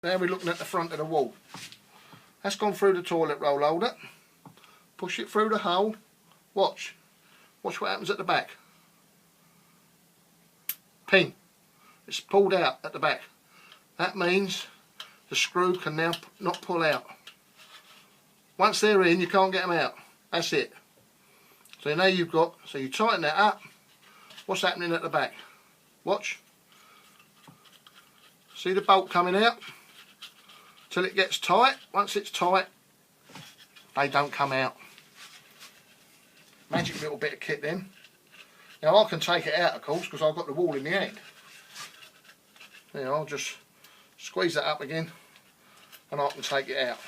Now we're looking at the front of the wall. That's gone through the toilet roll holder. Push it through the hole. Watch. Watch what happens at the back. Ping. It's pulled out at the back. That means the screw can now not pull out. Once they're in, you can't get them out. That's it. So now you've got, so you tighten that up. What's happening at the back? Watch. See the bolt coming out? Till it gets tight. Once it's tight, they don't come out. Magic little bit of kit then. Now I can take it out, of course, because I've got the wall in the hand. Now I'll just squeeze that up again and I can take it out.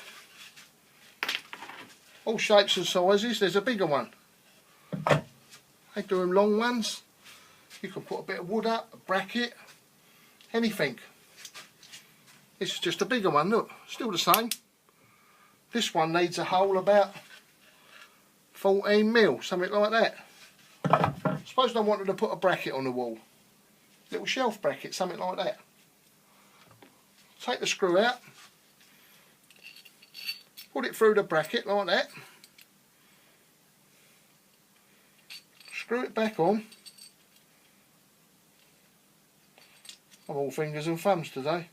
All shapes and sizes. There's a bigger one. They do them long ones. You can put a bit of wood up, a bracket, anything. This is just a bigger one, look, still the same. This one needs a hole about 14 mil, something like that. Suppose I wanted to put a bracket on the wall. Little shelf bracket, something like that. Take the screw out. Put it through the bracket like that. Screw it back on. I'm all fingers and thumbs today.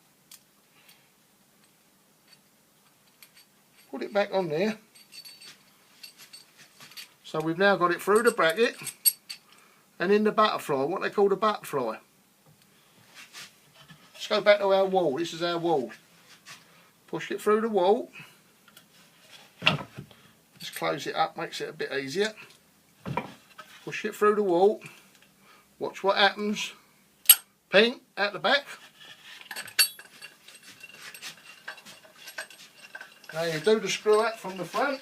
Put it back on there. So we've now got it through the bracket and in the butterfly, what they call the butterfly. Let's go back to our wall. This is our wall. Push it through the wall. Just close it up, makes it a bit easier. Push it through the wall. Watch what happens. Ping at the back. Now you do the screw out from the front.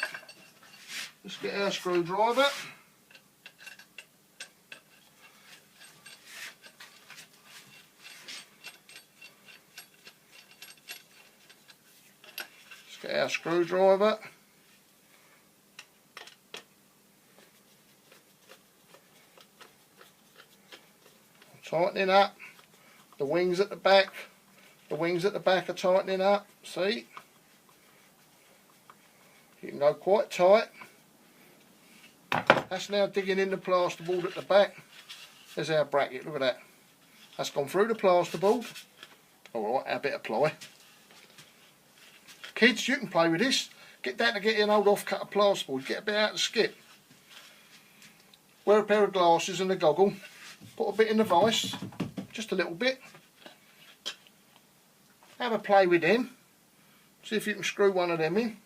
Let's get our screwdriver. Let's get our screwdriver. Tightening up. The wings at the back. The wings at the back are tightening up. See? You can go quite tight. That's now digging in the plasterboard at the back. There's our bracket, look at that. That's gone through the plasterboard. Alright, our bit of ply. Kids, you can play with this. Get down to get you an old off-cut of plasterboard. Get a bit out of the skip. Wear a pair of glasses and a goggle. Put a bit in the vise. Just a little bit. Have a play with them. See if you can screw one of them in.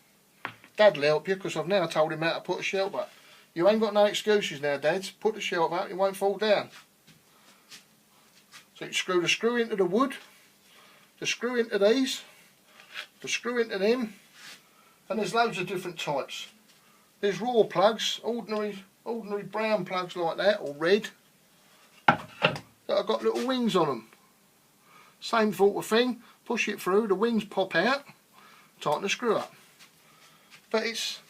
Dad'll help you because I've now told him how to put a shelf up. You ain't got no excuses now, Dads. Put the shelf up, it won't fall down. So you screw the screw into the wood, the screw into these, the screw into them, and there's loads of different types. There's raw plugs, ordinary brown plugs like that, or red, that have got little wings on them. Same sort of thing. Push it through, the wings pop out, tighten the screw up. But it's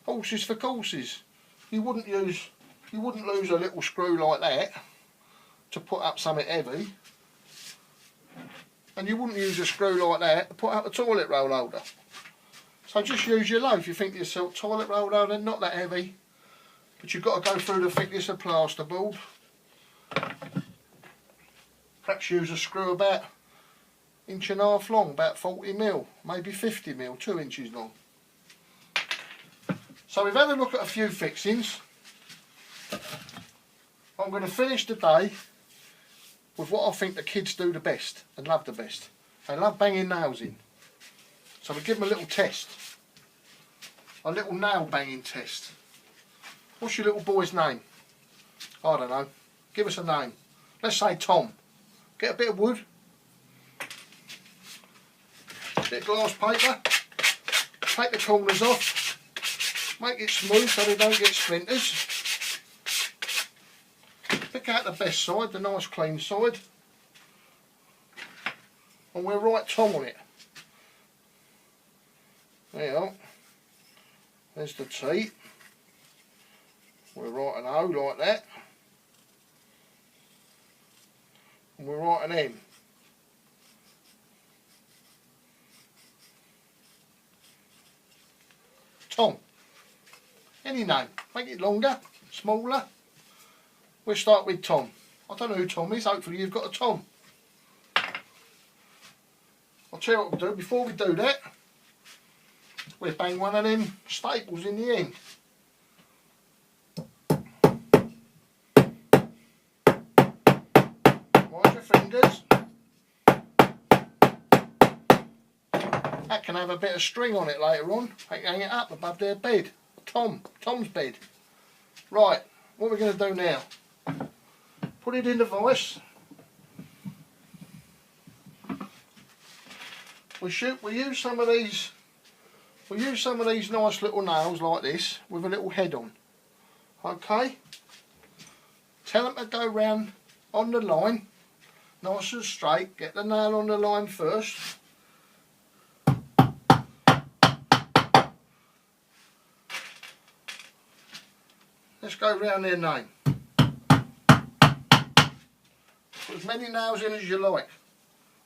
horses for courses. You wouldn't lose a little screw like that to put up something heavy, and you wouldn't use a screw like that to put up a toilet roll holder. So just use your loaf. You think to yourself, toilet roll holder, not that heavy, but you've got to go through the thickness of plasterboard. Perhaps use a screw about 1.5 inches long, about 40 mil, maybe 50 mil, 2 inches long. So we've had a look at a few fixings. I'm going to finish the day with what I think the kids do the best and love the best. They love banging nails in. So we give them a little test. A little nail banging test. What's your little boy's name? I don't know. Give us a name. Let's say Tom. Get a bit of wood. A bit of glass paper. Take the corners off. Make it smooth so they don't get splinters. Pick out the best side, the nice clean side. And we'll write Tom on it. There you are. There's the T. We'll write an O like that. And we'll write an M. Tom. Any name. Make it longer, smaller. We'll start with Tom. I don't know who Tom is. Hopefully you've got a Tom. I'll tell you what we'll do. Before we do that, we'll bang one of them staples in the end. Mind your fingers. That can have a bit of string on it later on. They can hang it up above their bed. Tom's bed. Right, what we're going to do now. Put it in the vise. We use some of these nice little nails like this with a little head on. Okay? Tell them to go round on the line, nice and straight. Get the nail on the line first. Let's go round their name. Put as many nails in as you like.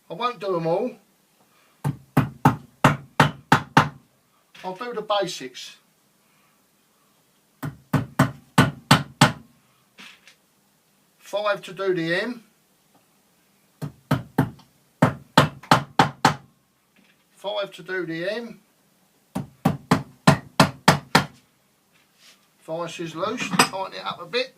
I won't do them all. I'll do the basics. Five to do the M. 5 to do the M. Vice is loose, tighten it up a bit.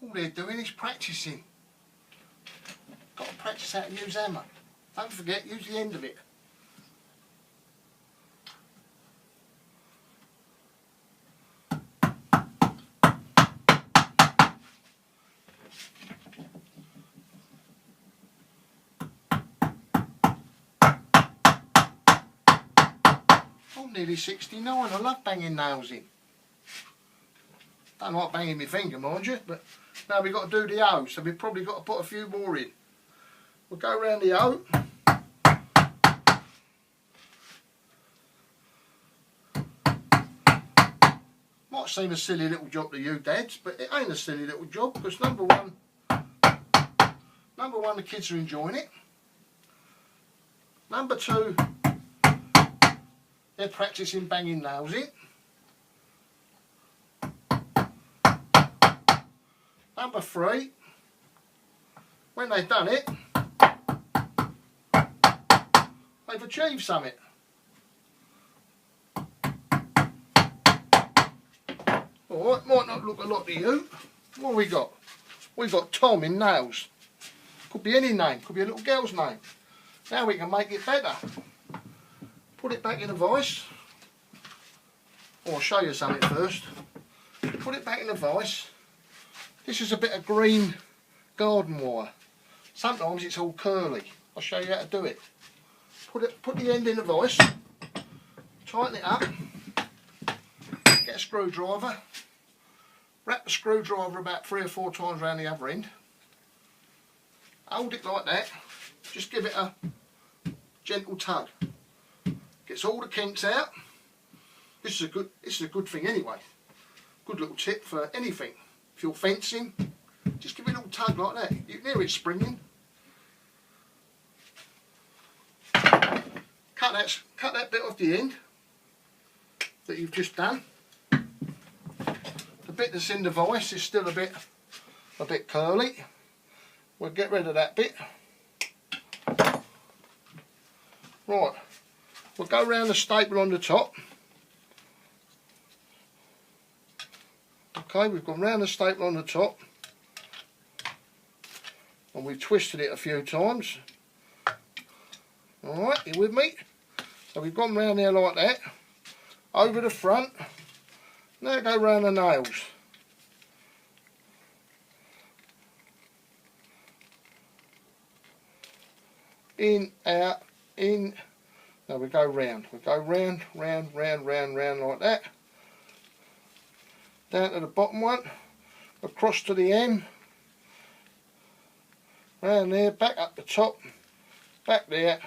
All they're doing is practising. Got to practice how to use hammer. Don't forget, use the end of it. I'm nearly 69, I love banging nails in. Don't like banging my finger, mind you, but now we've got to do the O, so we've probably got to put a few more in. We'll go around the O. Might seem a silly little job to you dads, but it ain't a silly little job, because number one, the kids are enjoying it. Number two, they're practising banging nails in. Number three, when they've done it, they've achieved something. Alright, might not look a lot to you. What have we got? We've got Tom in nails. Could be any name, could be a little girl's name. Now we can make it better. Put it back in the vise. I'll show you something first. Put it back in the vise. This is a bit of green garden wire. Sometimes it's all curly. I'll show you how to do it. Put the end in the vise. Tighten it up. Get a screwdriver. Wrap the screwdriver about 3 or 4 times around the other end. Hold it like that. Just give it a gentle tug. Gets all the kinks out. This is a good thing anyway. Good little tip for anything. If you're fencing, just give it a little tug like that. You can hear it springing. Cut that bit off the end that you've just done. The bit that's in the vise is still a bit curly. We'll get rid of that bit. Right. We'll go round the staple on the top. Okay, we've gone round the staple on the top. And we've twisted it a few times. Alright, you with me? So we've gone round there like that. Over the front. Now go round the nails. In, out, in. Now we go round. We go round like that. Down to the bottom one. Across to the M. Round there, back up the top. Back there.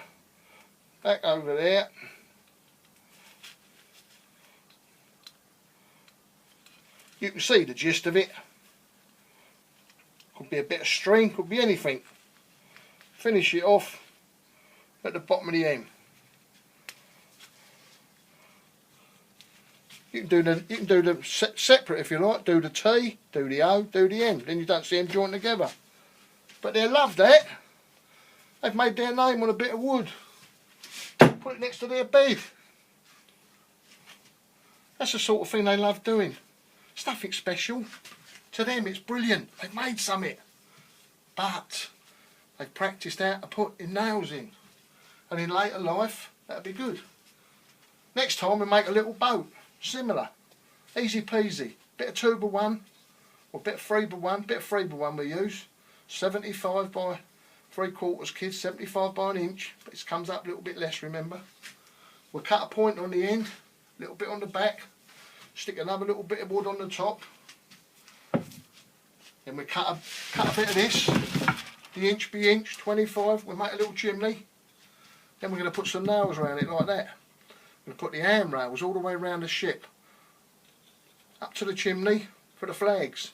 Back over there. You can see the gist of it. could be a bit of string, could be anything. Finish it off at the bottom of the hem. You can do them separate if you like. Do the T, do the O, do the N. Then you don't see them joined together. But they love that. They've made their name on a bit of wood. Put it next to their bed. That's the sort of thing they love doing. It's nothing special. To them it's brilliant. They've made something. But they've practised how to put nails in. And in later life, that'll be good. Next time we make a little boat. Similar. Easy peasy. Bit of 2x1 or bit of 3x1. Bit of 3x1 we use. 75 by 3/4 kids. 75 by an inch. But it comes up a little bit less, remember. We'll cut a point on the end. A little bit on the back. Stick another little bit of wood on the top. Then we cut a bit of this. The inch by inch. 25. We'll make a little chimney. Then we're going to put some nails around it like that. We're going to put the handrails all the way around the ship. Up to the chimney for the flags.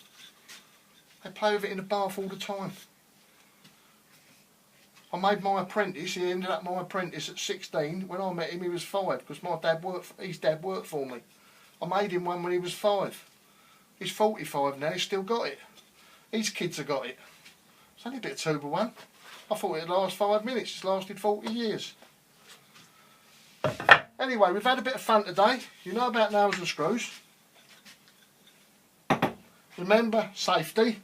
They play with it in the bath all the time. I made my apprentice, he ended up my apprentice at 16. When I met him he was 5 because his dad worked for me. I made him one when he was 5. He's 45 now, he's still got it. His kids have got it. It's only a bit of 2x1. I thought it'd last 5 minutes, it's lasted 40 years. Anyway, we've had a bit of fun today. You know about nails and screws. Remember, safety.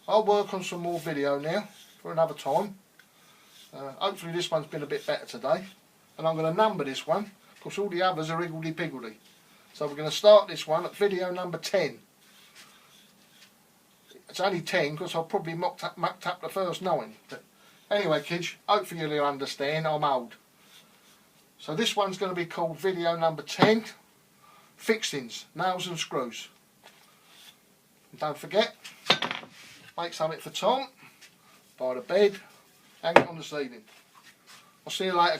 I'll work on some more video now for another time. Hopefully this one's been a bit better today. And I'm going to number this one because all the others are higgledy-piggledy. So we're going to start this one at video number 10. It's only 10 because I've probably mucked up the first 9. But anyway kids, hopefully you'll understand, I'm old. So this one's going to be called video number 10. Fixings, nails and screws. And don't forget, make something for Tom, by the bed, hang it on the ceiling. I'll see you later.